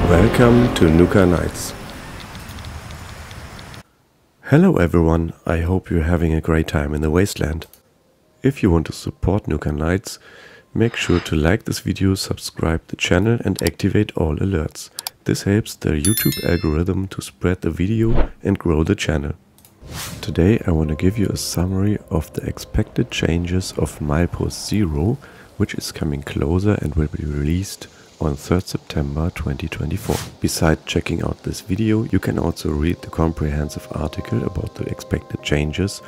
Welcome to Nuka Nights. Hello everyone, I hope you're having a great time in the wasteland. If you want to support Nuka Nights, make sure to like this video, subscribe the channel and activate all alerts. This helps the YouTube algorithm to spread the video and grow the channel. Today I want to give you a summary of the expected changes of Milepost Zero, which is coming closer and will be released on 3rd September 2024. Besides checking out this video, you can also read the comprehensive article about the expected changes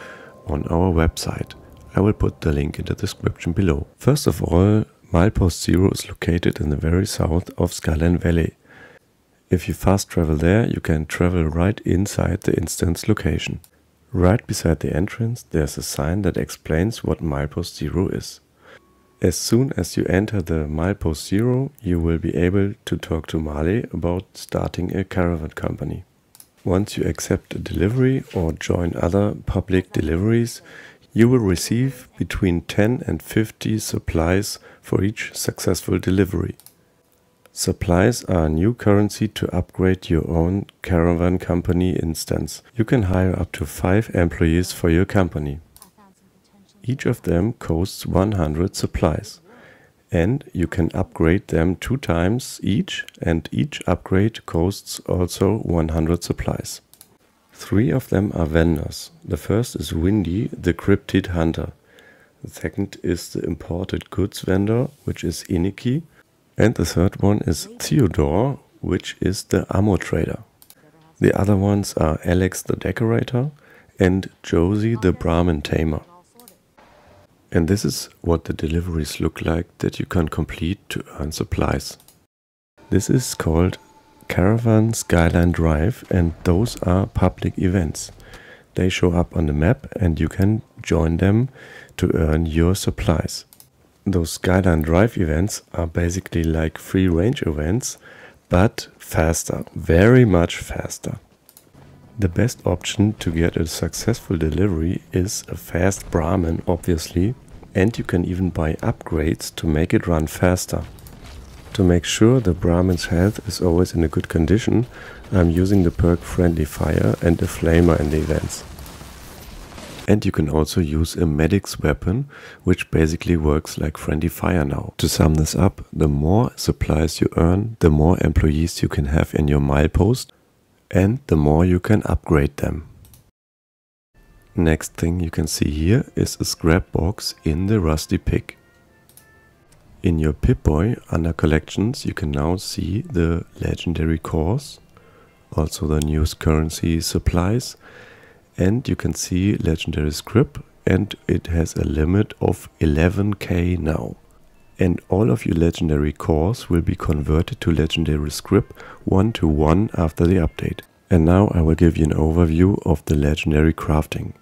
on our website. I will put the link in the description below. First of all, Milepost Zero is located in the very south of Skyline Valley. If you fast travel there, you can travel right inside the instance location. Right beside the entrance, there's a sign that explains what Milepost Zero is. As soon as you enter the Milepost Zero, you will be able to talk to Male about starting a caravan company. Once you accept a delivery or join other public deliveries, you will receive between 10 and 50 supplies for each successful delivery. Supplies are new currency to upgrade your own caravan company instance. You can hire up to 5 employees for your company. Each of them costs 100 supplies, and you can upgrade them 2 times each, and each upgrade costs also 100 supplies. 3 of them are vendors. The first is Windy, the cryptid hunter. The second is the imported goods vendor, which is incl. And the third one is Theodore, which is the ammo trader. The other ones are Alex the decorator and Josie the Brahmin tamer. And this is what the deliveries look like that you can complete to earn supplies. This is called Caravan Skyline Drive, and those are public events. They show up on the map and you can join them to earn your supplies. Those Skyline Drive events are basically like free range events, but faster, very much faster. The best option to get a successful delivery is a fast Brahmin, obviously, and you can even buy upgrades to make it run faster. To make sure the Brahmin's health is always in a good condition, I'm using the perk Friendly Fire and a flamer in the events. And you can also use a medic's weapon, which basically works like Friendly Fire now. To sum this up, the more supplies you earn, the more employees you can have in your milepost, and the more you can upgrade them. Next thing you can see here is a Scrapbox in the Rusty Pig. In your Pip-Boy under collections you can now see the legendary cores, also the newest currency supplies, and you can see legendary Scrip, and it has a limit of 11k now. And all of your legendary cores will be converted to legendary Scrip 1-to-1 after the update. And now I will give you an overview of the legendary crafting.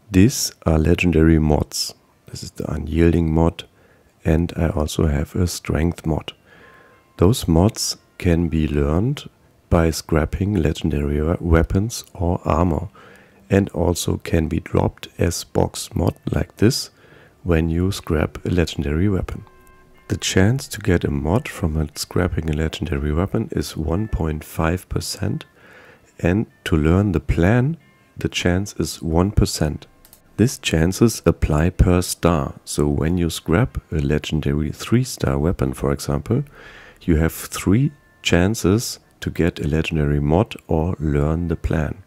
These are legendary mods. This is the unyielding mod, and I also have a strength mod. Those mods can be learned by scrapping legendary weapons or armor, and also can be dropped as box mod like this when you scrap a legendary weapon. The chance to get a mod from scrapping a legendary weapon is 1.5%, and to learn the plan, the chance is 1%. These chances apply per star, so when you scrap a legendary 3-star weapon, for example, you have 3 chances to get a legendary mod or learn the plan.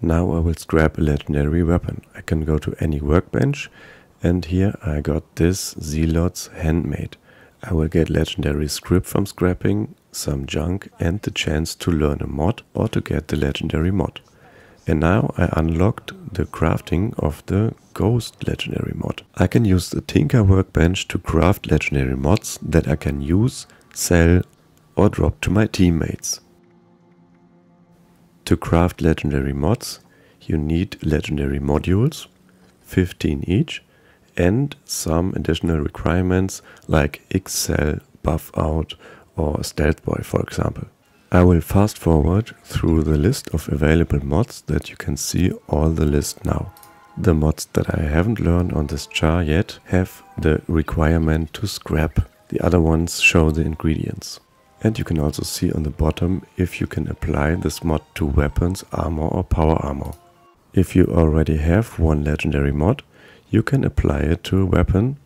Now I will scrap a legendary weapon. I can go to any workbench, and here I got this Zealot's Handmade. I will get legendary Scrip from scrapping, some junk, and the chance to learn a mod or to get the legendary mod. And now I unlocked the crafting of the Ghost legendary mod. I can use the Tinker workbench to craft legendary mods that I can use, sell, or drop to my teammates. To craft legendary mods, you need legendary modules, 15 each, and some additional requirements like incl, buff out, or stealth boy, for example. I will fast forward through the list of available mods that you can see all the list now. The mods that I haven't learned on this chart yet have the requirement to scrap. The other ones show the ingredients. And you can also see on the bottom if you can apply this mod to weapons, armor or power armor. If you already have one legendary mod, you can apply it to a weapon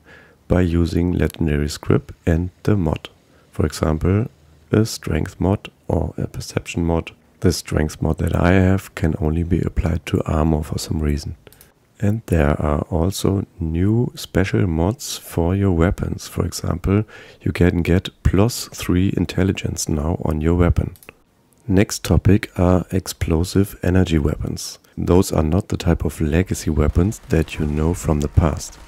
by using legendary Scrip and the mod. For example, a strength mod or a perception mod. The strength mod that I have can only be applied to armor for some reason. And there are also new special mods for your weapons. For example, you can get +3 intelligence now on your weapon. Next topic are explosive energy weapons. Those are not the type of legacy weapons that you know from the past.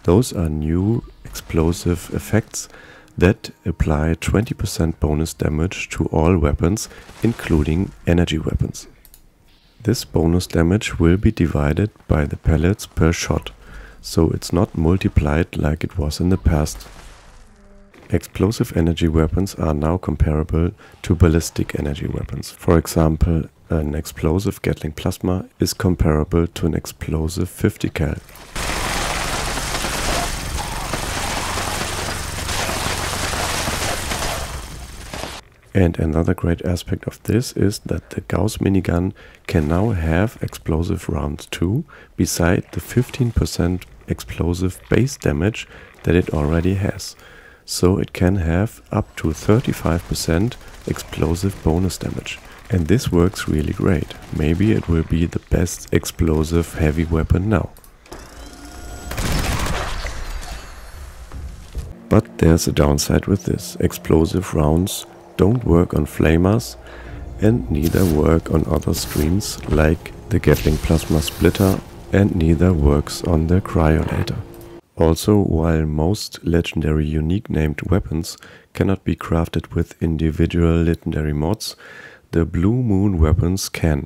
Those are new explosive effects that apply 20% bonus damage to all weapons, including energy weapons. This bonus damage will be divided by the pellets per shot, so it's not multiplied like it was in the past. Explosive energy weapons are now comparable to ballistic energy weapons. For example, an explosive Gatling plasma is comparable to an explosive 50 cal. And another great aspect of this is that the Gauss minigun can now have explosive rounds too, beside the 15% explosive base damage that it already has. So it can have up to 35% explosive bonus damage. And this works really great. Maybe it will be the best explosive heavy weapon now. But there's a downside with this. Explosive rounds don't work on flamers and neither work on other streams like the Gatling plasma splitter, and neither works on the cryolator. Also, while most legendary unique named weapons cannot be crafted with individual legendary mods, the Blue Moon weapons can.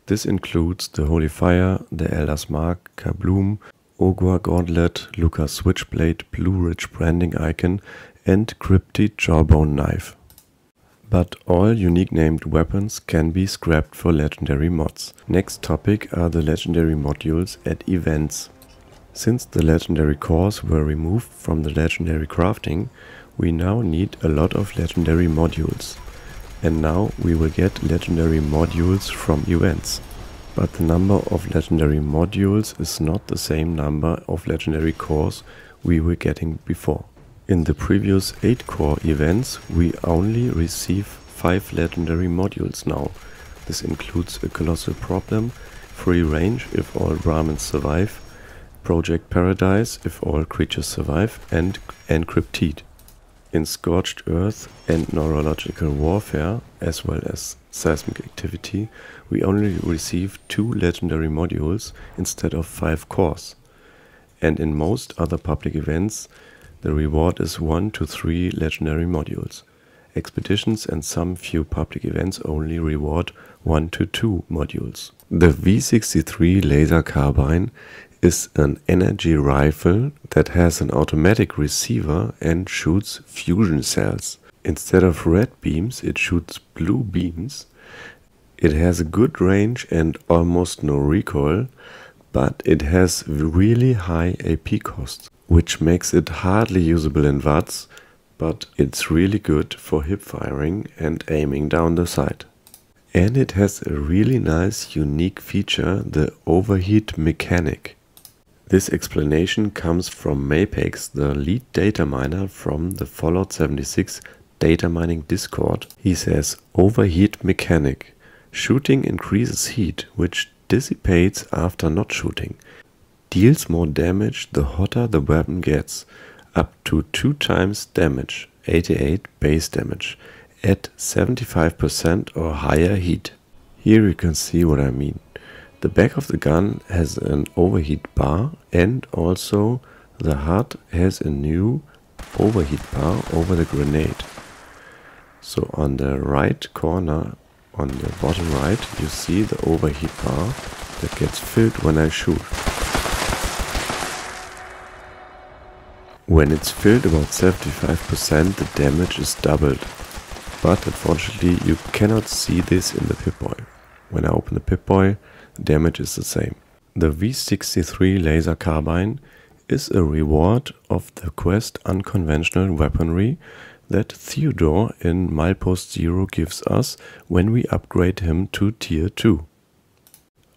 This includes the Holy Fire, the Elder's Mark, Kabloom, Ogre Gauntlet, Lucas Switchblade, Blue Ridge Branding Icon and Cryptid Jawbone Knife. But all unique named weapons can be scrapped for legendary mods. Next topic are the legendary modules at events. Since the legendary cores were removed from the legendary crafting, we now need a lot of legendary modules. And now we will get legendary modules from events. But the number of legendary modules is not the same number of legendary cores we were getting before. In the previous 8 core events, we only receive 5 legendary modules now. This includes a Colossal Problem, Free Range if all Brahmins survive, Project Paradise if all creatures survive, and Encrypted. In Scorched Earth and Neurological Warfare, as well as Seismic Activity, we only receive 2 legendary modules instead of 5 cores. And in most other public events, the reward is 1 to 3 legendary modules. Expeditions and some few public events only reward 1 to 2 modules. The V63 laser carbine is an energy rifle that has an automatic receiver and shoots fusion cells. Instead of red beams, it shoots blue beams. It has a good range and almost no recoil, but it has really high AP cost, which makes it hardly usable in VATS, but it's really good for hip firing and aiming down the sight. And it has a really nice unique feature, the overheat mechanic. This explanation comes from Mapex, the lead data miner from the Fallout 76 data mining Discord. He says, overheat mechanic. Shooting increases heat, which dissipates after not shooting. Deals more damage the hotter the weapon gets, up to 2 times damage, 88 base damage, at 75% or higher heat. Here you can see what I mean. The back of the gun has an overheat bar, and also the HUD has a new overheat bar over the grenade. So on the right corner, on the bottom right, you see the overheat bar that gets filled when I shoot. When it's filled about 75%, the damage is doubled. But unfortunately you cannot see this in the Pip-Boy. When I open the Pip-Boy, the damage is the same. The V63 laser carbine is a reward of the quest Unconventional Weaponry that Theodore in Milepost Zero gives us when we upgrade him to Tier 2.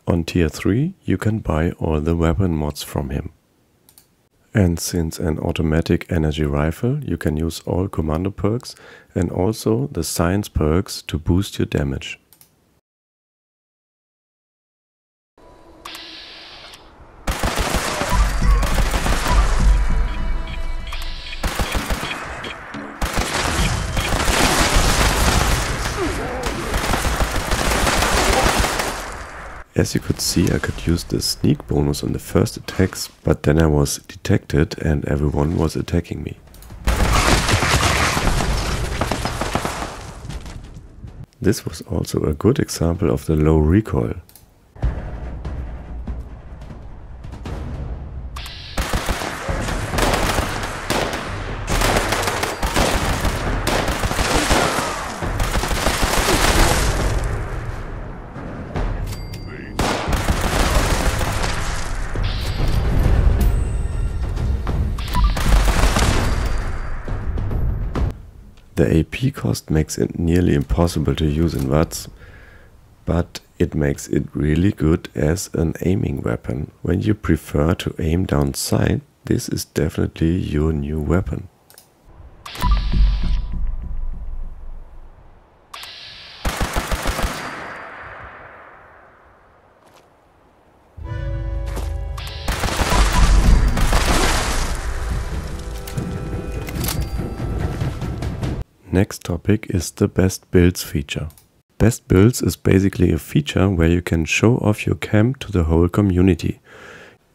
On Tier 3 you can buy all the weapon mods from him. And since an automatic energy rifle, you can use all commando perks and also the science perks to boost your damage. As you could see, I could use the sneak bonus on the first attacks, but then I was detected and everyone was attacking me. This was also a good example of the low recoil. The AP cost makes it nearly impossible to use in VATS, but it makes it really good as an aiming weapon. When you prefer to aim down sight, this is definitely your new weapon. Next topic is the best builds feature. Best builds is basically a feature where you can show off your camp to the whole community.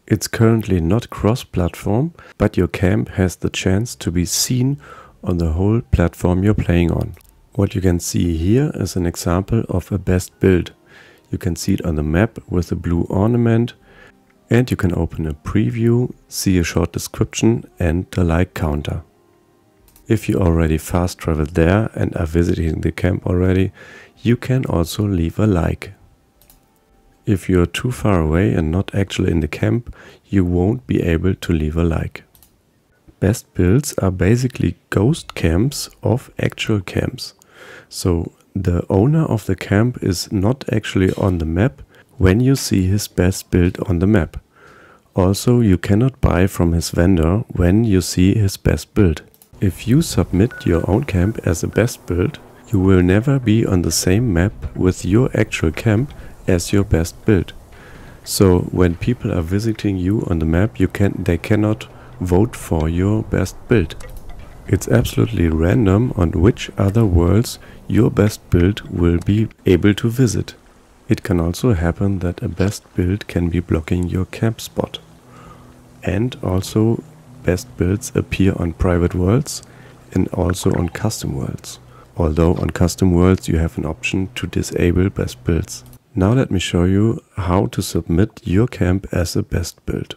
It's currently not cross-platform, but your camp has the chance to be seen on the whole platform you're playing on. What you can see here is an example of a best build. You can see it on the map with a blue ornament, and you can open a preview, see a short description and the like counter. If you already fast traveled there and are visiting the camp already, you can also leave a like. If you're too far away and not actually in the camp, you won't be able to leave a like. Best builds are basically ghost camps of actual camps. So the owner of the camp is not actually on the map when you see his best build on the map. Also, you cannot buy from his vendor when you see his best build. If you submit your own camp as a best build, you will never be on the same map with your actual camp as your best build. So when people are visiting you on the map, they cannot vote for your best build. It's absolutely random on which other worlds your best build will be able to visit. It can also happen that a best build can be blocking your camp spot. And also best builds appear on private worlds and also on custom worlds. Although on custom worlds you have an option to disable best builds. Now let me show you how to submit your camp as a best build.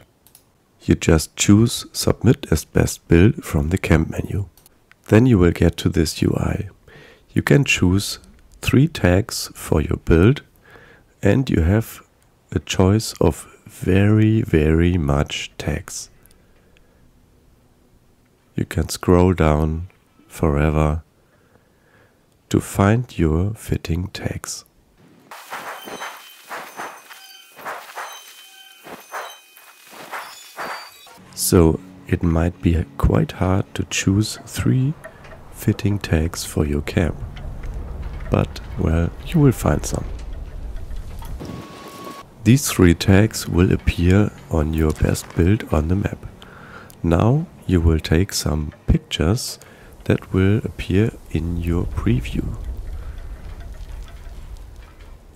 You just choose Submit as Best Build from the camp menu. Then you will get to this UI. You can choose 3 tags for your build and you have a choice of very much tags. You can scroll down forever to find your fitting tags. So it might be quite hard to choose 3 fitting tags for your camp, but well, you will find some. These 3 tags will appear on your best build on the map. Now you will take some pictures that will appear in your preview.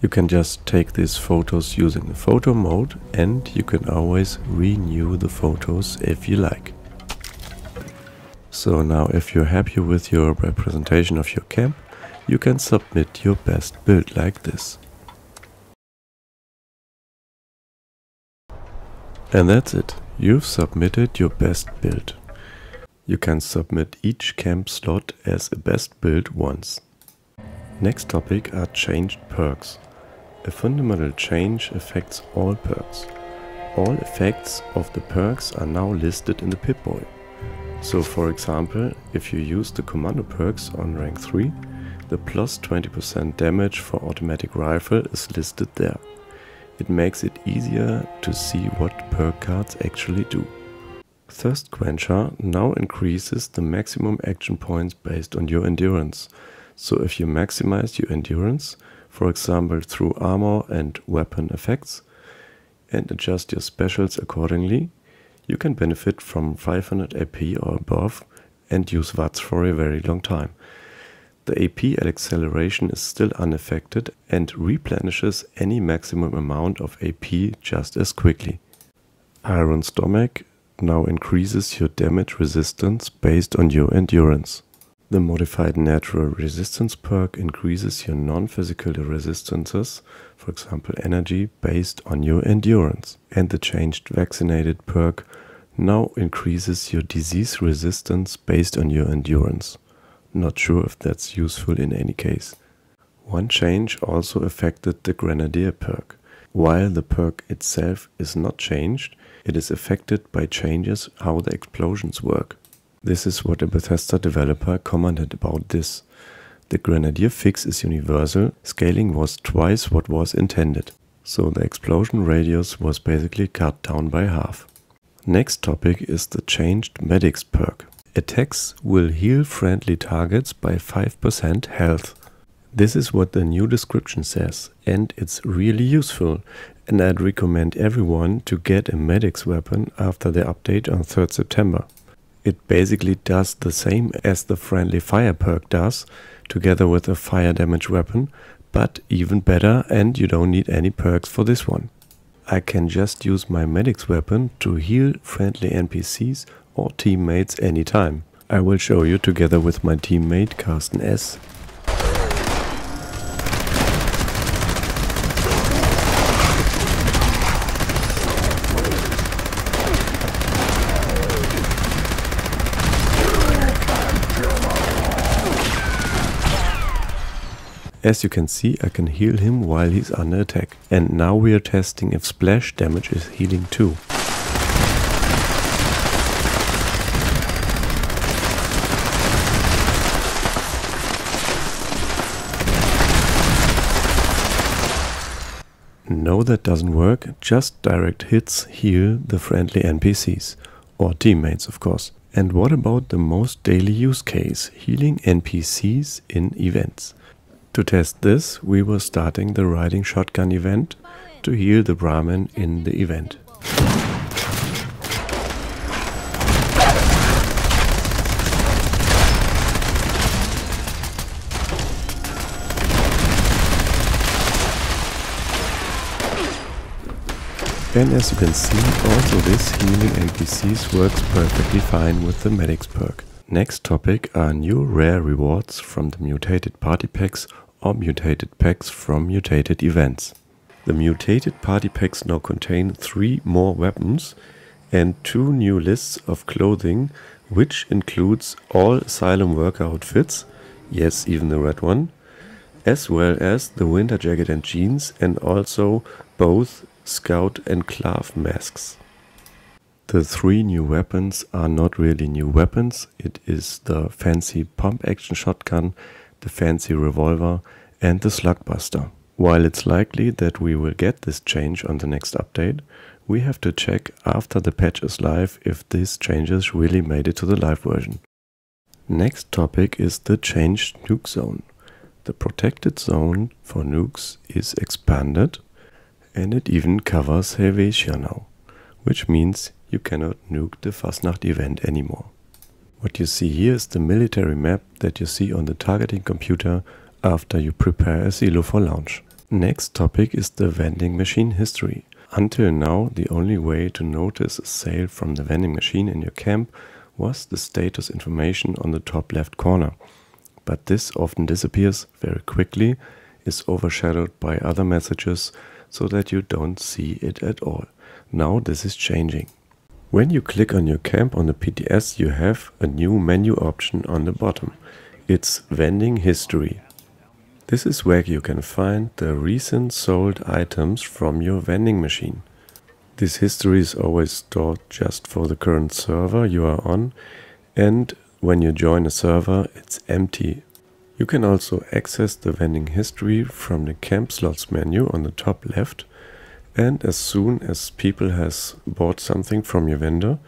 You can just take these photos using the photo mode and you can always renew the photos if you like. So now if you're happy with your representation of your camp, you can submit your best build like this. And that's it. You've submitted your best build. You can submit each camp slot as a best build once. Next topic are changed perks. A fundamental change affects all perks. All effects of the perks are now listed in the Pip-Boy. So for example, if you use the commando perks on rank 3, the plus 20% damage for automatic rifle is listed there. It makes it easier to see what perk cards actually do. Thirst Quencher now increases the maximum action points based on your endurance. So if you maximize your endurance, for example through armor and weapon effects, and adjust your specials accordingly, you can benefit from 500 AP or above and use VATS for a very long time. The AP at acceleration is still unaffected and replenishes any maximum amount of AP just as quickly. Iron Stomach now increases your damage resistance based on your endurance. The modified natural resistance perk increases your non-physical resistances, for example energy, based on your endurance. And the changed Vaccinated perk now increases your disease resistance based on your endurance. Not sure if that's useful in any case. One change also affected the Grenadier perk. While the perk itself is not changed, it is affected by changes how the explosions work. This is what a Bethesda developer commented about this. The Grenadier fix is universal, scaling was twice what was intended. So the explosion radius was basically cut down by half. Next topic is the changed Medics perk. Attacks will heal friendly targets by 5% health. This is what the new description says, and it's really useful, and I'd recommend everyone to get a Medics weapon after the update on 3rd September. It basically does the same as the friendly fire perk does, together with a fire damage weapon, but even better, and you don't need any perks for this one. I can just use my Medics weapon to heal friendly NPCs or teammates anytime. I will show you together with my teammate Carsten S. As you can see, I can heal him while he's under attack. And now we are testing if splash damage is healing too. No, that doesn't work. Just direct hits heal the friendly NPCs. Or teammates, of course. And what about the most daily use case, healing NPCs in events? To test this, we were starting the riding shotgun event to heal the Brahmin in the event. And as you can see, also this healing NPCs works perfectly fine with the Medics perk. Next topic are new rare rewards from the Mutated party packs or Mutated packs from Mutated events. The Mutated party packs now contain 3 more weapons and 2 new lists of clothing, which includes all Asylum worker outfits, yes, even the red one, as well as the winter jacket and jeans, and also both Scout and Clav masks. The 3 new weapons are not really new weapons. It is the fancy pump action shotgun, the fancy revolver and the slugbuster. While it's likely that we will get this change on the next update, we have to check after the patch is live if these changes really made it to the live version. Next topic is the changed nuke zone. The protected zone for nukes is expanded, and it even covers Helvetia now, which means you cannot nuke the Fasnacht event anymore. What you see here is the military map that you see on the targeting computer after you prepare a silo for launch. Next topic is the vending machine history. Until now, the only way to notice a sale from the vending machine in your camp was the status information on the top left corner. But this often disappears very quickly, is overshadowed by other messages, so that you don't see it at all. Now this is changing. When you click on your camp on the PTS, you have a new menu option on the bottom. It's Vending History. This is where you can find the recent sold items from your vending machine. This history is always stored just for the current server you are on, And when you join a server, it's empty. You can also access the vending history from the camp slots menu on the top left, and as soon as people has bought something from your vendor,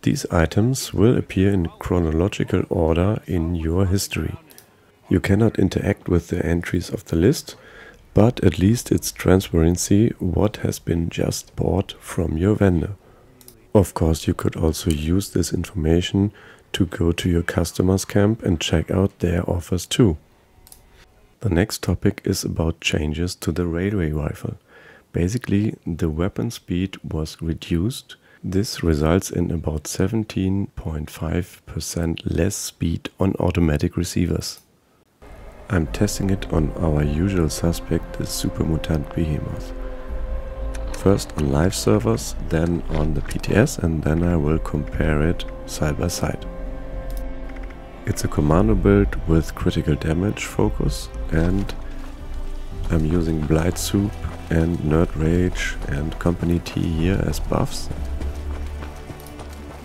these items will appear in chronological order in your history. You cannot interact with the entries of the list, but at least it's transparency what has been just bought from your vendor. Of course, you could also use this information to go to your customer's camp and check out their offers too. The next topic is about changes to the railway rifle. Basically, the weapon speed was reduced. This results in about 17.5% less speed on automatic receivers. I'm testing it on our usual suspect, the super mutant Behemoth. First on live servers, then on the PTS, and then I will compare it side by side. It's a commando build with critical damage focus, and I'm using Blight Soup and Nerd Rage and Company T here as buffs.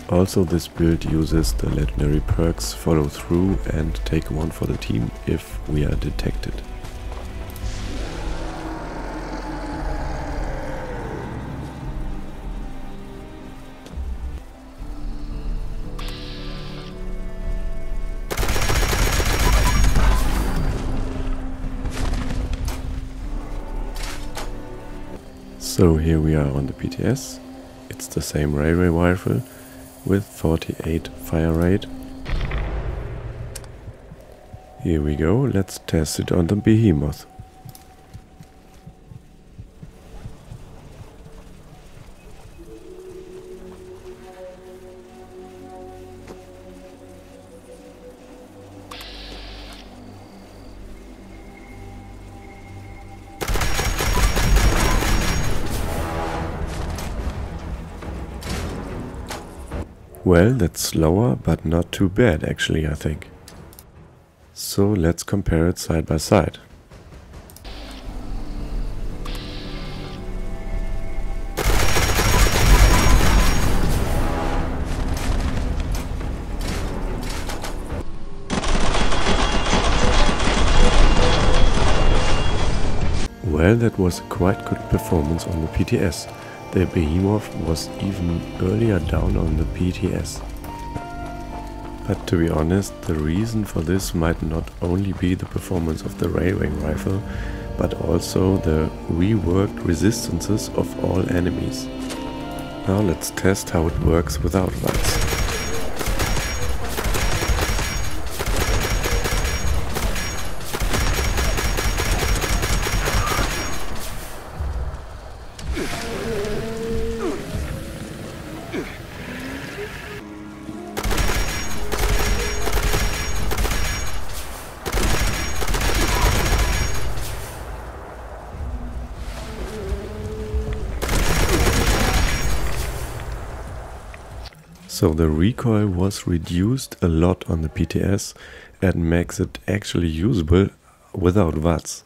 Also, this build uses the legendary perks Follow Through and Take One for the team if we are detected. So here we are on the PTS. It's the same railway rifle with 48 fire rate. Here we go, let's test it on the Behemoth. Well, that's slower, but not too bad actually, I think. So let's compare it side by side. Well, that was a quite good performance on the PTS. The Behemoth was even earlier down on the PTS. But to be honest, the reason for this might not only be the performance of the railway rifle, but also the reworked resistances of all enemies. Now let's test how it works without VATS. So the recoil was reduced a lot on the PTS and makes it actually usable without VATS.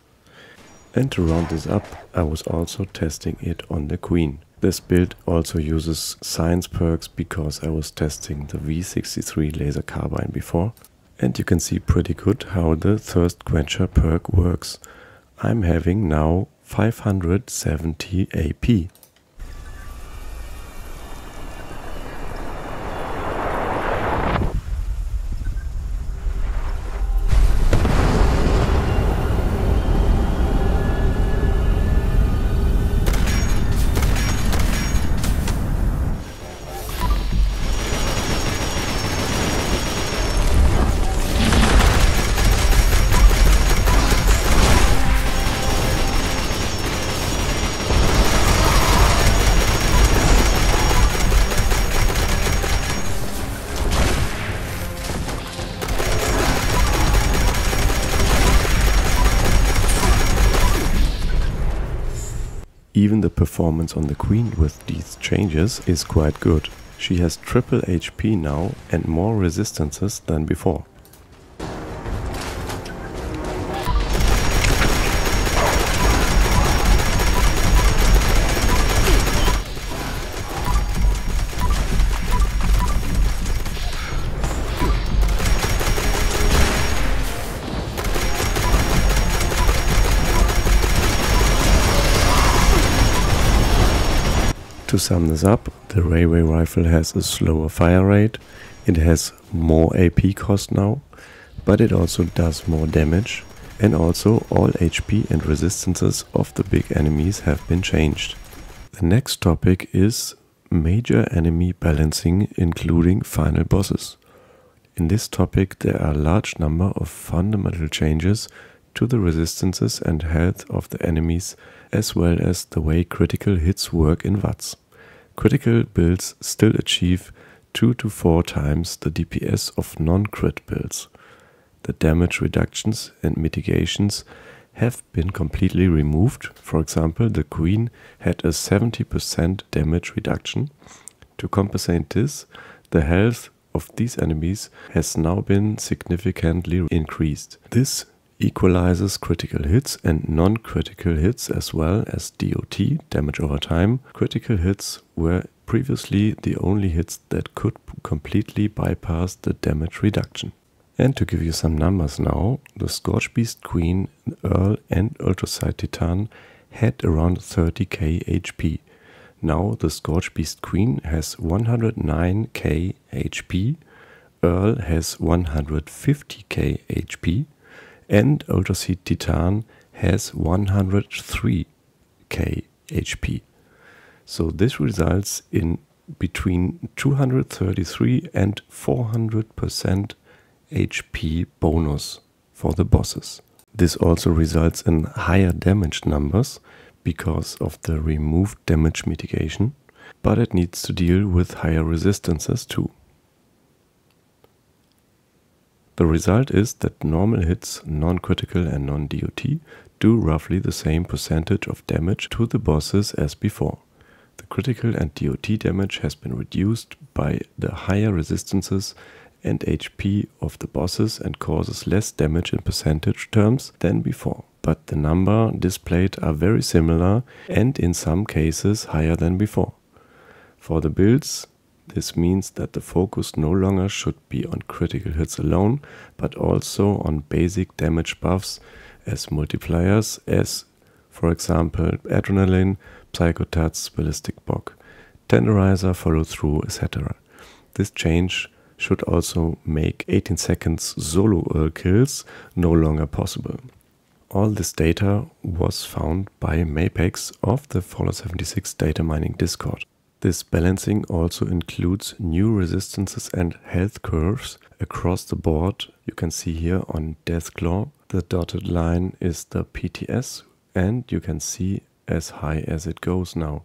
And to round this up, I was also testing it on the Queen. This build also uses science perks because I was testing the V63 laser carbine before. And you can see pretty good how the Thirst Quencher perk works. I'm having now 570 AP. Even the performance on the Queen with these changes is quite good. She has triple HP now and more resistances than before. To sum this up, the railway rifle has a slower fire rate, it has more AP cost now, but it also does more damage, and also all HP and resistances of the big enemies have been changed. The next topic is major enemy balancing, including final bosses. In this topic there are a large number of fundamental changes to the resistances and health of the enemies, as well as the way critical hits work in VATS. Critical builds still achieve 2 to 4 times the DPS of non-crit builds. The damage reductions and mitigations have been completely removed. For example, the Queen had a 70% damage reduction. To compensate this, the health of these enemies has now been significantly increased. This equalizes critical hits and non-critical hits, as well as DOT, damage over time. Critical hits were previously the only hits that could completely bypass the damage reduction. And to give you some numbers now, the Scorched Beast Queen, Earl and Ultracite Titan had around 30k HP. Now the Scorched Beast Queen has 109k HP, Earl has 150k HP, and Ultracite Titan has 103k HP. So this results in between 233 and 400% HP bonus for the bosses. This also results in higher damage numbers because of the removed damage mitigation, but it needs to deal with higher resistances too. The result is that normal hits, non-critical and non-DOT, do roughly the same percentage of damage to the bosses as before. The critical and DOT damage has been reduced by the higher resistances and HP of the bosses and causes less damage in percentage terms than before. But the number displayed are very similar and in some cases higher than before. For the builds, this means that the focus no longer should be on critical hits alone, but also on basic damage buffs as multipliers, as for example Adrenaline, Psychotats, Ballistic Bog, Tenderizer, Follow Through, etc. This change should also make 18 seconds solo kills no longer possible. All this data was found by Mapex of the Fallout 76 Datamining Discord. This balancing also includes new resistances and health curves across the board. You can see here on Deathclaw, the dotted line is the PTS, and you can see as high as it goes now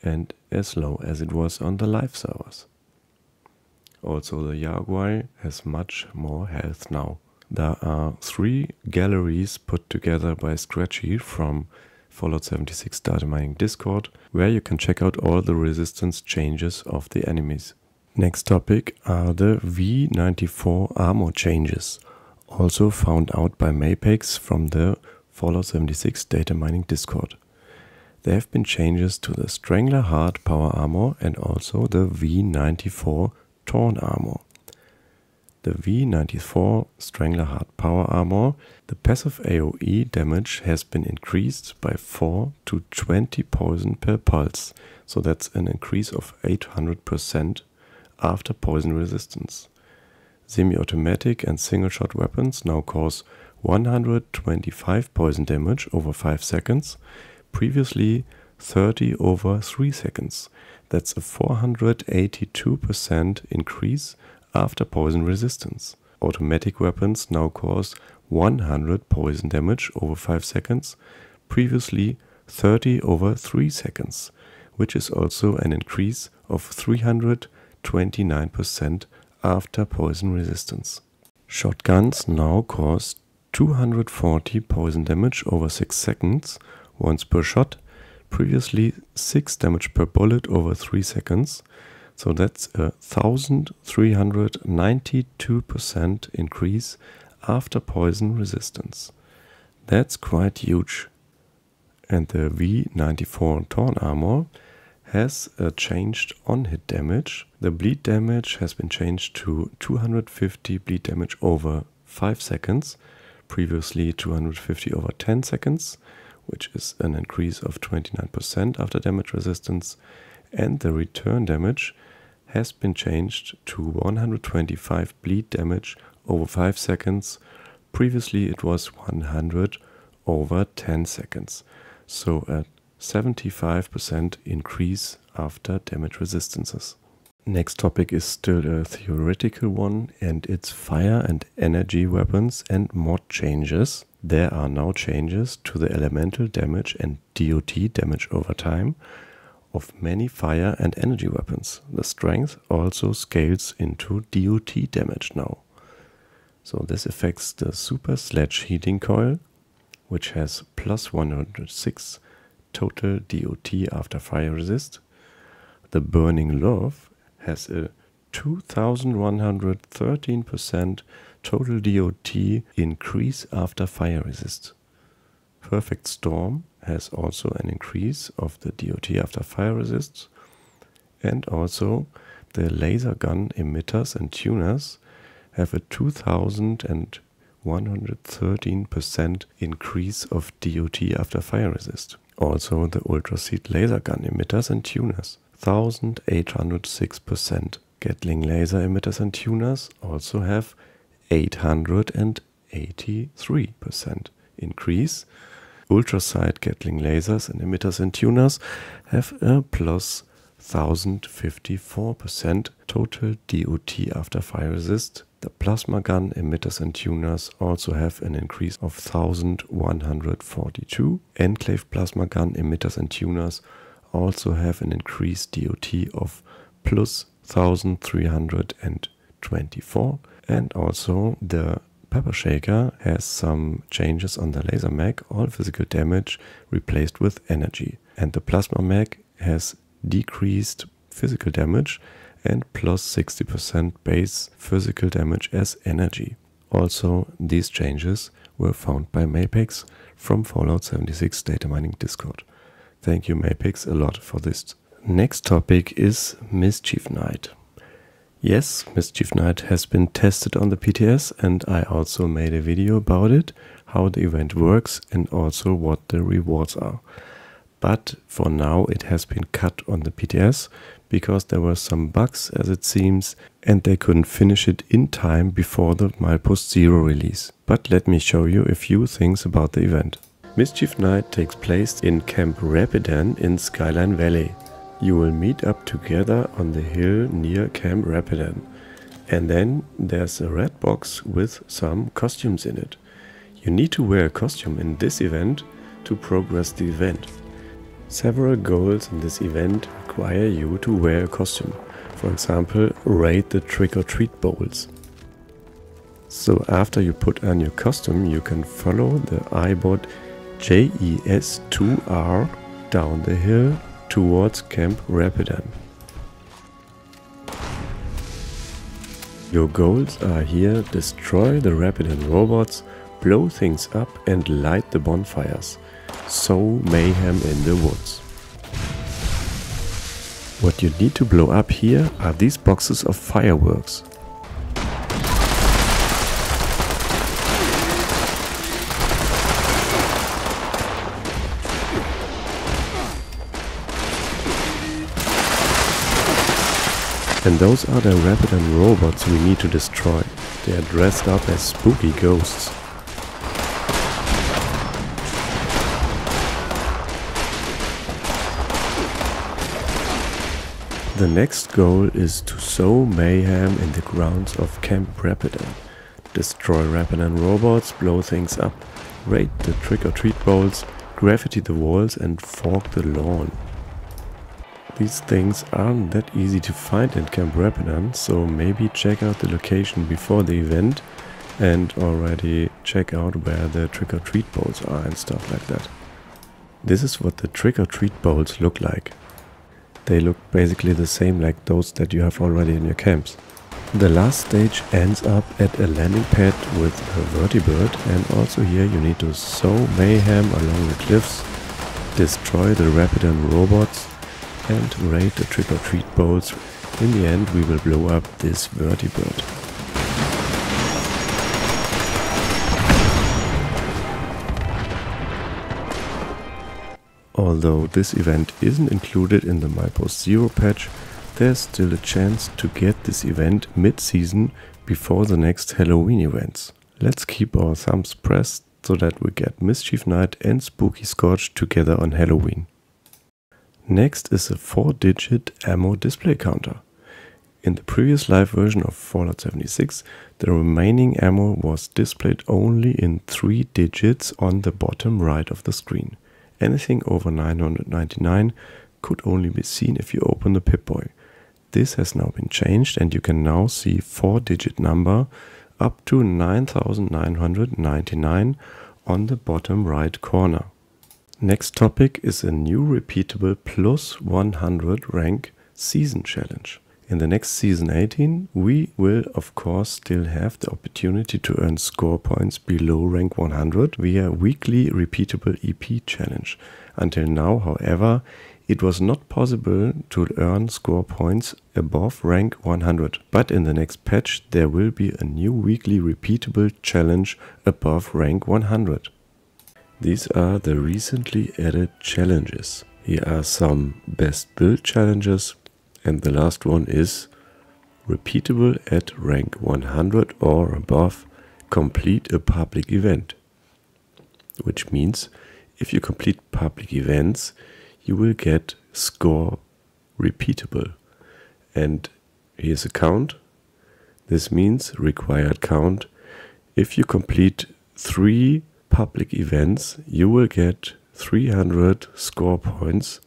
and as low as it was on the live servers. Also the Jaguar has much more health now. There are 3 galleries put together by Scratchy from Fallout 76 Datamining Discord, where you can check out all the resistance changes of the enemies. Next topic are the V94 armor changes, also found out by Mapex from the Fallout 76 Datamining Discord. There have been changes to the Strangler hard power armor and also the V94 Thorn armor. The V94 Strangler hard power armor, the passive AoE damage has been increased by 4 to 20 poison per pulse, so that's an increase of 800% after poison resistance. Semi-automatic and single-shot weapons now cause 125 poison damage over 5 seconds, previously 30 over 3 seconds. That's a 482% increase after poison resistance. Automatic weapons now cause 100 poison damage over 5 seconds, previously 30 over 3 seconds, which is also an increase of 329% after poison resistance. Shotguns now cause 240 poison damage over 6 seconds, once per shot, previously 6 damage per bullet over 3 seconds, so that's a 1392% increase after poison resistance. That's quite huge. And the V94 Thorn armor has changed on-hit damage. The bleed damage has been changed to 250 bleed damage over 5 seconds, previously 250 over 10 seconds, which is an increase of 29% after damage resistance. and the return damage has been changed to 125 bleed damage over 5 seconds. Previously it was 100 over 10 seconds, so a 75% increase after damage resistances. Next topic is still a theoretical one, and it's fire and energy weapons and mod changes. There are now changes to the elemental damage and DOT damage over time of many fire and energy weapons. The strength also scales into DOT damage now. So this affects the Super Sledge Heating Coil, which has plus 106 total DOT after fire resist. The Burning Love has a 2113% total DOT increase after fire resist. Perfect Storm has also an increase of the DOT after fire resists, and also the laser gun emitters and tuners have a 2113% increase of DOT after fire resist. Also the Ultra Seed laser gun emitters and tuners, 1806%. Gatling laser emitters and tuners also have 883% increase. Ultrasight Gatling lasers and emitters and tuners have a plus 1054% total DOT after fire resist. The plasma gun emitters and tuners also have an increase of 1142. Enclave plasma gun emitters and tuners also have an increased DOT of plus 1324, and also the Pepper Shaker has some changes on the laser mag, all physical damage replaced with energy, and the Plasma mag has decreased physical damage and plus 60% base physical damage as energy. Also these changes were found by Mapix from Fallout 76 Datamining Discord. Thank you Mapix a lot for this. Next topic is Mischief Night. Yes, Mischief Night has been tested on the PTS, and I also made a video about it, how the event works and also what the rewards are. But for now it has been cut on the PTS because there were some bugs as it seems, and they couldn't finish it in time before the Milepost Zero release. But let me show you a few things about the event. Mischief Night takes place in Camp Rapidan in Skyline Valley. You will meet up together on the hill near Camp Rapidan. And then there's a red box with some costumes in it. You need to wear a costume in this event to progress the event. Several goals in this event require you to wear a costume. For example, raid the trick-or-treat bowls. So after you put on your costume, you can follow the iBot JES2R down the hill towards Camp Rapidan. Your goals are here: destroy the Rapidan robots, blow things up and light the bonfires. Sow mayhem in the woods. What you need to blow up here are these boxes of fireworks. And those are the Rapidan robots we need to destroy. They are dressed up as spooky ghosts. The next goal is to sow mayhem in the grounds of Camp Rapidan. Destroy Rapidan robots, blow things up, raid the trick-or-treat bowls, graffiti the walls and fork the lawn. These things aren't that easy to find in Camp Rapidan, so maybe check out the location before the event and already check out where the trick-or-treat bowls are and stuff like that. This is what the trick-or-treat bowls look like. They look basically the same like those that you have already in your camps. The last stage ends up at a landing pad with a vertibird, and also here you need to sow mayhem along the cliffs, destroy the Rapidan robots and raid the trick-or-treat bowls. In the end we will blow up this vertibird. Although this event isn't included in the Milepost Zero patch, there's still a chance to get this event mid-season before the next Halloween events. Let's keep our thumbs pressed so that we get Mischief Night and Spooky Scorched together on Halloween. Next is a 4-digit ammo display counter. In the previous live version of Fallout 76, the remaining ammo was displayed only in 3 digits on the bottom right of the screen. Anything over 999 could only be seen if you open the Pip-Boy. This has now been changed and you can now see 4-digit number up to 9999 on the bottom right corner. Next topic is a new repeatable plus 100 rank season challenge. In the next season 18, we will of course still have the opportunity to earn score points below rank 100 via weekly repeatable EP challenge. Until now, however, it was not possible to earn score points above rank 100, but in the next patch there will be a new weekly repeatable challenge above rank 100. These are the recently added challenges. Here are some best build challenges, and the last one is repeatable at rank 100 or above, complete a public event. Which means if you complete public events, you will get score repeatable. And here's a count. This means required count. If you complete 3 public events, you will get 300 score points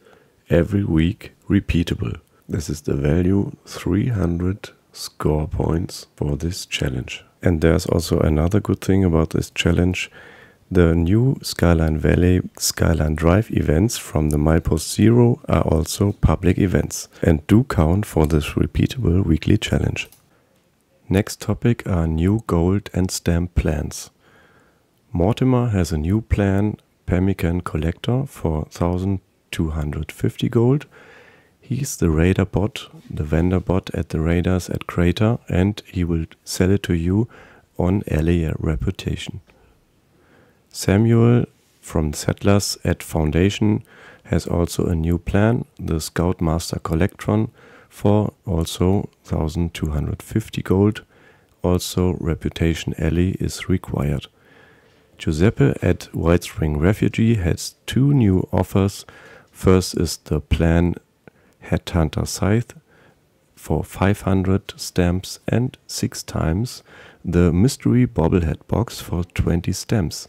every week repeatable. This is the value 300 score points for this challenge. And there's also another good thing about this challenge. The new Skyline Valley, Skyline Drive events from the Milepost Zero are also public events and do count for this repeatable weekly challenge. Next topic are new gold and stamp plans. Mortimer has a new plan, Pemmican Collector, for 1250 gold. He's the radar bot, the vendor bot at the radars at Crater, and he will sell it to you on LA reputation. Samuel from Settlers at Foundation has also a new plan, the Scoutmaster Collectron, for also 1250 gold. Also Reputation Alley is required. Giuseppe at White Spring Refugee has 2 new offers. First is the plan Headhunter Scythe for 500 stamps and 6 times the mystery bobblehead box for 20 stamps,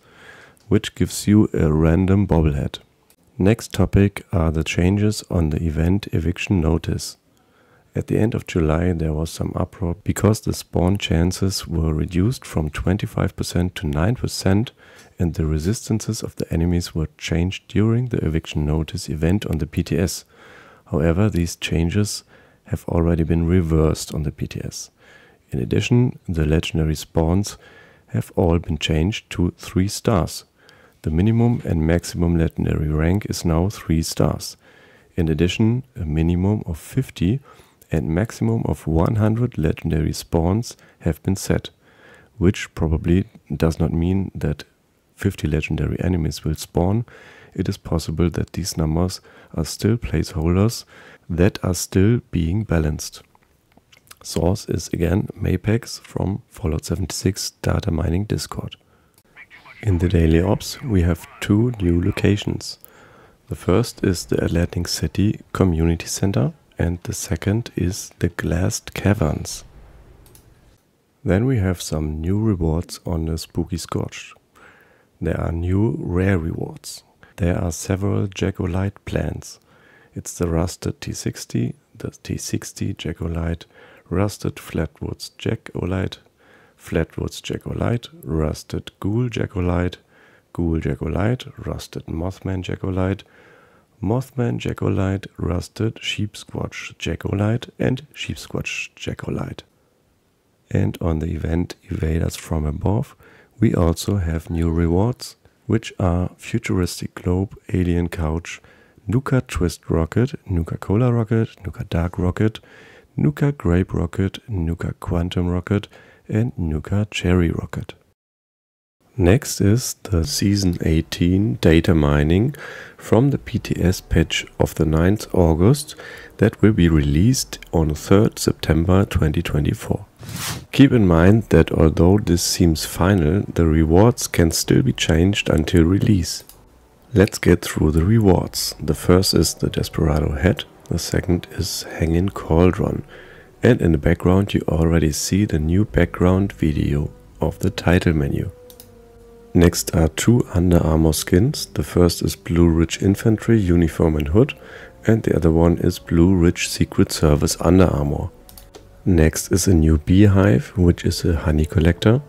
which gives you a random bobblehead. Next topic are the changes on the event Eviction notice. At the end of July there was some uproar because the spawn chances were reduced from 25% to 9% and the resistances of the enemies were changed during the Eviction notice event on the PTS. However, these changes have already been reversed on the PTS. In addition, the legendary spawns have all been changed to 3 stars. The minimum and maximum legendary rank is now 3 stars. In addition, a minimum of 50 and maximum of 100 legendary spawns have been set, which probably does not mean that 50 legendary enemies will spawn. It is possible that these numbers are still placeholders that are still being balanced. Source is again Mapex from Fallout 76 Datamining Discord. In the daily ops we have 2 new locations. The first is the Atlantic City Community Center and the second is the Glassed Caverns. Then we have some new rewards on the Spooky Scorched. There are new rare rewards. There are several Jackolite plans. It's the Rusted T60, the T60 Jackolite, Rusted Flatwoods Jackolite, Flatwoods Jackolite, Rusted Ghoul Jackolite, Ghoul Jackolite, Rusted Mothman Jackolite, Mothman Jackolite, Rusted Sheepsquatch Jackolite and Sheepsquatch Jackolite. And on the event Invaders from Above we also have new rewards, which are Futuristic Globe, Alien Couch, Nuka Twist Rocket, Nuka Cola Rocket, Nuka Dark Rocket, Nuka Grape Rocket, Nuka Quantum Rocket and Nuka Cherry Rocket. Next is the Season 18 Datamining from the PTS patch of the 9th August that will be released on 3rd September 2024. Keep in mind that although this seems final, the rewards can still be changed until release. Let's get through the rewards. The first is the Desperado hat, the second is Hanging Cauldron, and in the background you already see the new background video of the title menu. Next are 2 Under Armour skins. The first is Blue Ridge Infantry Uniform and Hood, and the other one is Blue Ridge Secret Service Under Armour. Next is a new Beehive, which is a honey collector,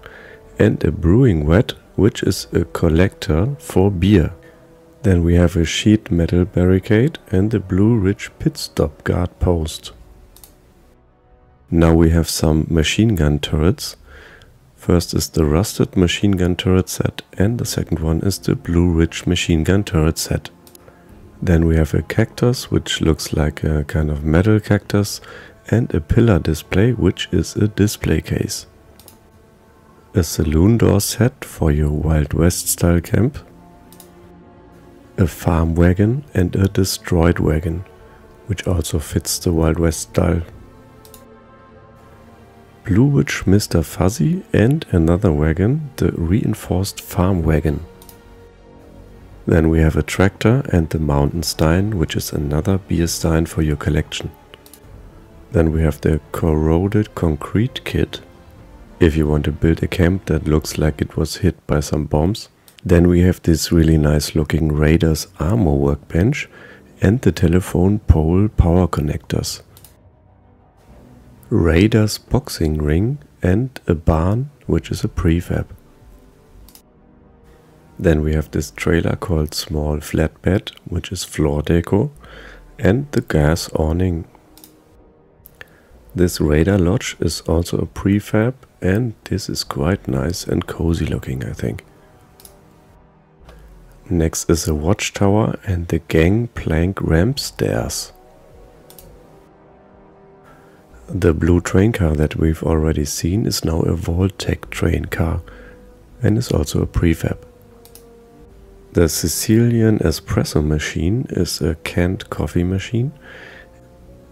and a Brewing Vat, which is a collector for beer. Then we have a Sheet Metal Barricade and a Blue Ridge Pit Stop Guard Post. Now we have some machine gun turrets. First is the Rusted Machine Gun Turret set, and the second one is the Blue Ridge Machine Gun Turret set. Then we have a cactus, which looks like a kind of metal cactus, and a pillar display, which is a display case. A saloon door set for your Wild West style camp. A farm wagon and a destroyed wagon, which also fits the Wild West style. Blue Ridge Mr. Fuzzy and another wagon, the reinforced farm wagon. Then we have a tractor and the mountain stein, which is another beer stein for your collection. Then we have the corroded concrete kit, if you want to build a camp that looks like it was hit by some bombs. Then we have this really nice looking Raiders armor workbench and the telephone pole power connectors. Raiders boxing ring and a barn, which is a prefab. Then we have this trailer called Small Flatbed, which is floor deco, and the gas awning. This Raider Lodge is also a prefab, and this is quite nice and cozy looking, I think. Next is a watchtower and the gangplank ramp stairs. The blue train car that we've already seen is now a Voltec train car and is also a prefab. The Sicilian espresso machine is a canned coffee machine,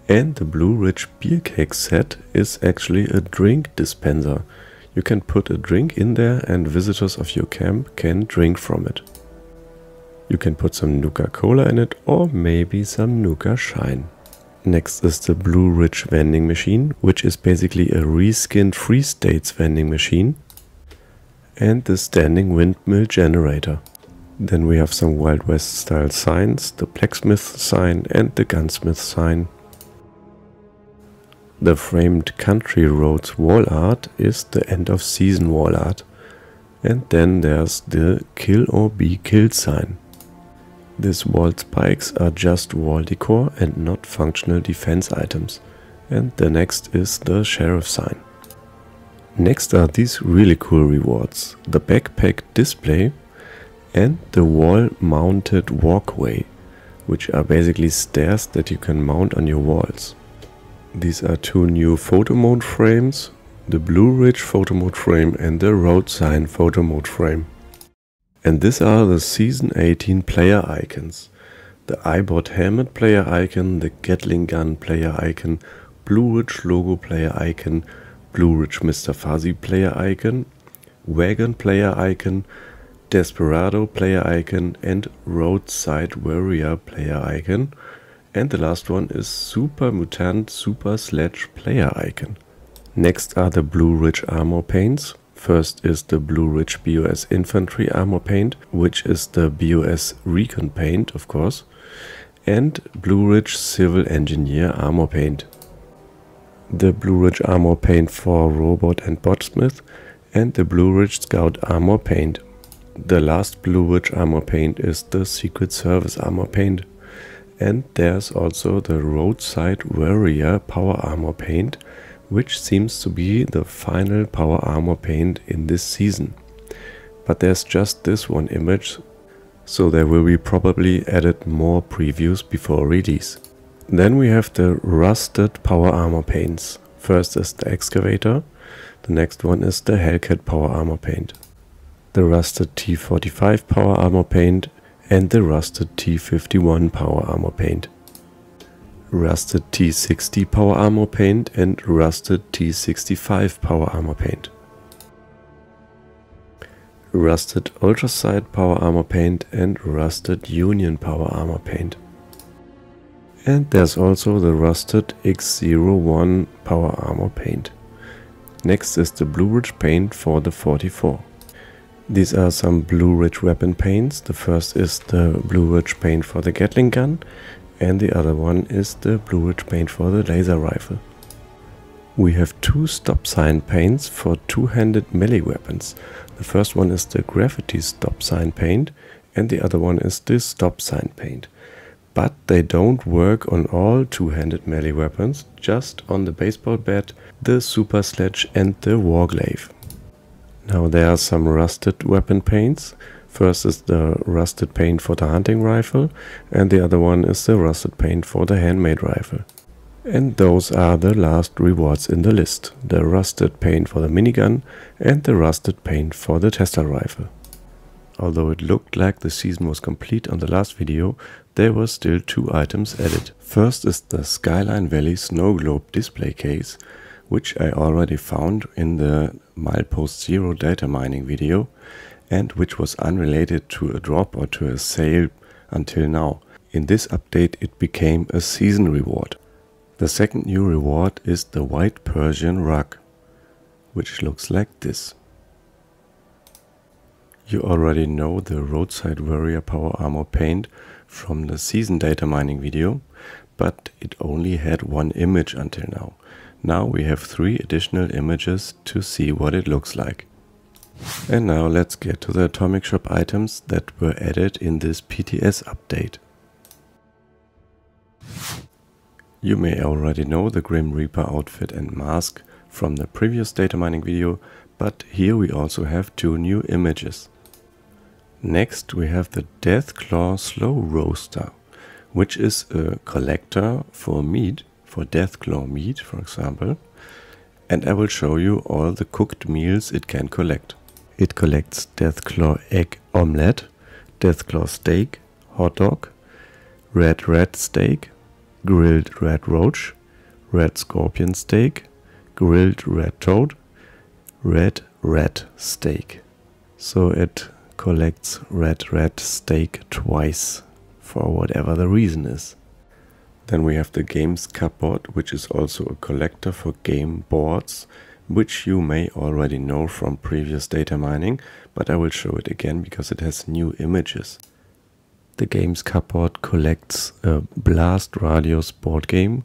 and the Blue Ridge beer cake set is actually a drink dispenser. You can put a drink in there and visitors of your camp can drink from it. You can put some Nuka-Cola in it or maybe some Nuka Shine. Next is the Blue Ridge vending machine, which is basically a reskinned Free States vending machine, and the standing windmill generator. Then we have some Wild West style signs, the blacksmith sign and the gunsmith sign. The framed country roads wall art is the end of season wall art. And then there's the kill or be killed sign. These wall spikes are just wall decor and not functional defense items. And the next is the sheriff sign. Next are these really cool rewards. The backpack display and the wall mounted walkway, which are basically stairs that you can mount on your walls. These are 2 new photo mode frames, the Blue Ridge photo mode frame and the road sign photo mode frame. And these are the Season 18 player icons. The iBot helmet player icon, the Gatling gun player icon, Blue Ridge logo player icon, Blue Ridge Mr. Fuzzy player icon, wagon player icon, Desperado player icon and Roadside Warrior player icon. And the last one is Super Mutant Super Sledge player icon. Next are the Blue Ridge armor paints. First is the Blue Ridge BOS Infantry armor paint, which is the BOS Recon paint, of course, and Blue Ridge Civil Engineer armor paint. The Blue Ridge armor paint for Robot and Botsmith, and the Blue Ridge Scout armor paint. The last Blue Ridge armor paint is the Secret Service armor paint. And there's also the Roadside Warrior power armor paint, which seems to be the final power armor paint in this season. But there's just this one image, so there will be probably added more previews before release. Then we have the rusted power armor paints. First is the Excavator, the next one is the Hellcat power armor paint. the rusted T45 power armor paint and the rusted T51 power armor paint, rusted T60 power armor paint and rusted T65 power armor paint, rusted ultraside power armor paint and rusted Union power armor paint. And there's also the rusted X01 power armor paint. Next is the Blue Ridge paint for the 44. These are some Blue Ridge weapon paints. The first is the Blue Ridge paint for the Gatling gun, and the other one is the Blue Ridge paint for the laser rifle. We have two stop sign paints for two-handed melee weapons. The first one is the graffiti stop sign paint and the other one is the stop sign paint. But they don't work on all two-handed melee weapons, just on the baseball bat, the super sledge and the warglaive. Now there are some rusted weapon paints. First is the rusted paint for the hunting rifle and the other one is the rusted paint for the handmade rifle. And those are the last rewards in the list. The rusted paint for the minigun and the rusted paint for the Tesla rifle. Although it looked like the season was complete on the last video, there were still two items added. First is the Skyline Valley Snow Globe display case, which I already found in the Milepost Zero data mining video and which was unrelated to a drop or to a sale until now. In this update it became a season reward. The second new reward is the white Persian rug, which looks like this. You already know the Roadside Warrior power armor paint from the season data mining video, but it only had one image until now. Now we have 3 additional images to see what it looks like. And now let's get to the Atomic Shop items that were added in this PTS update. You may already know the Grim Reaper outfit and mask from the previous data mining video, but here we also have 2 new images. Next we have the Deathclaw Slow Roaster, which is a collector for meat, for Deathclaw meat for example, and I will show you all the cooked meals it can collect. It collects Deathclaw Egg Omelette, Deathclaw Steak, Hot Dog, Red Rat Steak, Grilled Red Roach, Red Scorpion Steak, Grilled Red Toad, Red Rat Steak. So it collects Red Rat Steak twice, for whatever the reason is. Then we have the Games Cupboard, which is also a collector for game boards, which you may already know from previous data mining, but I will show it again because it has new images. The Games Cupboard collects a Blast Radius board game,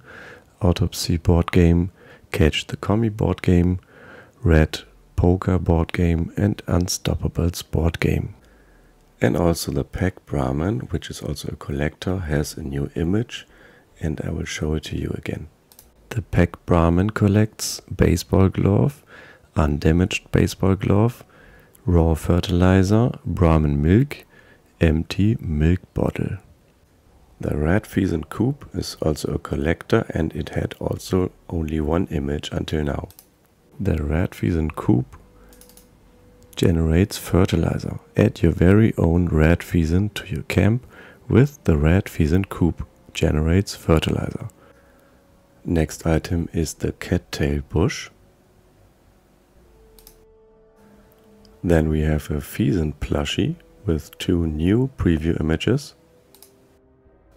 Autopsy board game, Catch the Commie board game, Red Poker board game and Unstoppables board game. And also the Pack Brahmin, which is also a collector, has a new image and I will show it to you again. The Pack Brahmin collects Baseball Glove, Undamaged Baseball Glove, Raw Fertilizer, Brahmin Milk, Empty Milk Bottle. The Red Pheasant Coop is also a collector and it had also only one image until now. The Red Pheasant Coop generates fertilizer. Add your very own red pheasant to your camp with the Red Pheasant Coop. Generates fertilizer. Next item is the Cattail Bush. Then we have a Pheasant plushie with 2 new preview images.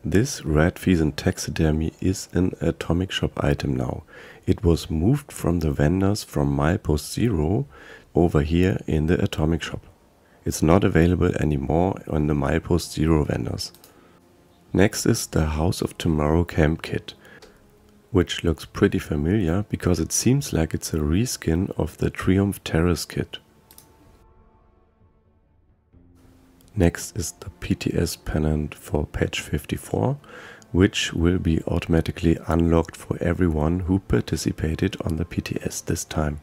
This Red Pheasant taxidermy is an Atomic Shop item now. It was moved from the vendors from Milepost Zero over here in the Atomic Shop. It's not available anymore on the Milepost Zero vendors. Next is the House of Tomorrow Camp Kit, which looks pretty familiar because it seems like it's a reskin of the Triumph Terrace kit. Next is the PTS pennant for patch 54, which will be automatically unlocked for everyone who participated on the PTS this time.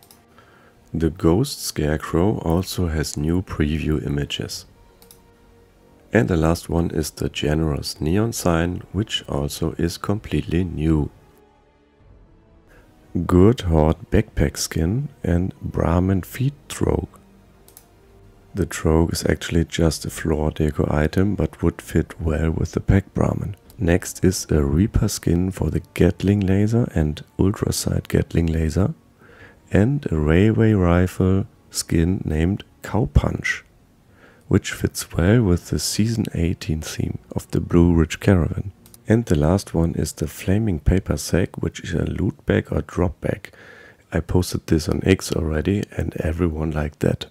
The Ghost Scarecrow also has new preview images. And the last one is the Generous Neon Sign, which also is completely new. Good Horde Backpack Skin and Brahmin Feet Throw. The Trogue is actually just a floor deco item, but would fit well with the pack Brahmin. Next is a Reaper skin for the Gatling laser and Ultrasight Gatling laser, and a Railway Rifle skin named Cow Punch, which fits well with the Season 18 theme of the Blue Ridge Caravan. And the last one is the Flaming Paper Sack, which is a loot bag or drop bag. I posted this on X already and everyone liked that.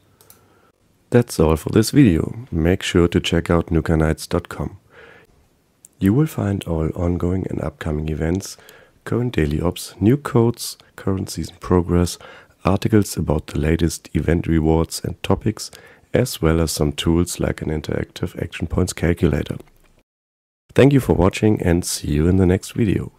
That's all for this video. Make sure to check out nukannights.com. You will find all ongoing and upcoming events, current daily ops, new codes, current season progress, articles about the latest event rewards and topics, as well as some tools like an interactive action points calculator. Thank you for watching and see you in the next video.